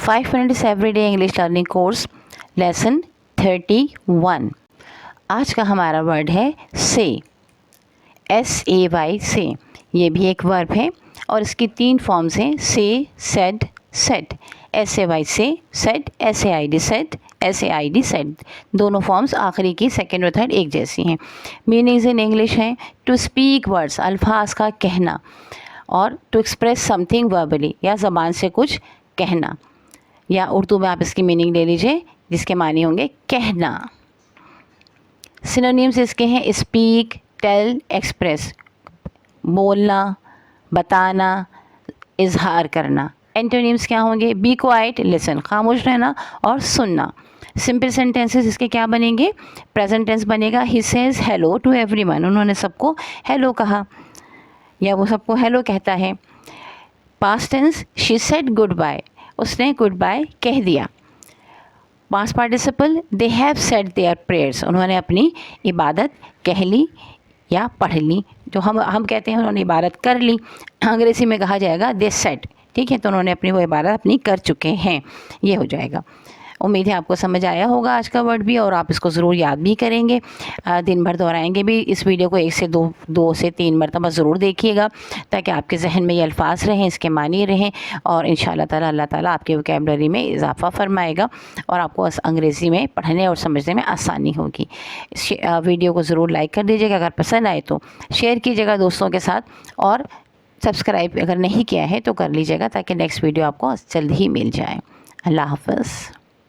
5 minutes everyday English learning course lesson 31। आज का हमारा वर्ड है से, SAY से। ये भी एक वर्ब है और इसकी 3 फॉर्म्स हैं, से, सेड, सेड। SAY से, said, SAID said, SAID said. दोनों फॉर्म्स आखिरी की सेकेंड और थर्ड एक जैसी हैं। मीनिंग्स इन इंग्लिश हैं टू स्पीक वर्ड्स, अल्फाज का कहना, और टू एक्सप्रेस समथिंग वर्बली, या ज़बान से कुछ कहना, या उर्दू में आप इसकी मीनिंग ले लीजिए जिसके मानी होंगे कहना। सिनोनिम्स इसके हैं स्पीक, टेल, एक्सप्रेस, बोलना, बताना, इजहार करना। एंटोनिम्स क्या होंगे? बी क्वाइट, लिसन, खामोश रहना और सुनना। सिंपल सेंटेंसेस इसके क्या बनेंगे? प्रेजेंट टेंस बनेगा, he says hello to everyone, उन्होंने सबको हेलो कहा या वो सबको हेलो कहता है। Past tense, she said goodbye, उसने गुड बाय कह दिया। Past participle, they have said their prayers, उन्होंने अपनी इबादत कह ली या पढ़ ली। जो हम कहते हैं उन्होंने इबादत कर ली, अंग्रेज़ी में कहा जाएगा दे सेड। ठीक है, तो उन्होंने अपनी वो इबादत अपनी कर चुके हैं, ये हो जाएगा। उम्मीद है आपको समझ आया होगा आज का वर्ड भी, और आप इसको ज़रूर याद भी करेंगे, दिन भर दोहराएंगे भी। इस वीडियो को 1 से 2 से 3 मरतबा ज़रूर देखिएगा ताकि आपके जहन में ये अल्फाज रहें, इसके मानी रहें, और इंशाअल्लाह ताला अल्लाह ताला आपके वोकैबुलरी में इजाफ़ा फरमाएगा और आपको अंग्रेज़ी में पढ़ने और समझने में आसानी होगी। इस वीडियो को ज़रूर लाइक कर दीजिएगा, अगर पसंद आए तो शेयर कीजिएगा दोस्तों के साथ, और सब्सक्राइब अगर नहीं किया है तो कर लीजिएगा ताकि नेक्स्ट वीडियो आपको जल्द ही मिल जाए। अल्लाह हाफ़िज़।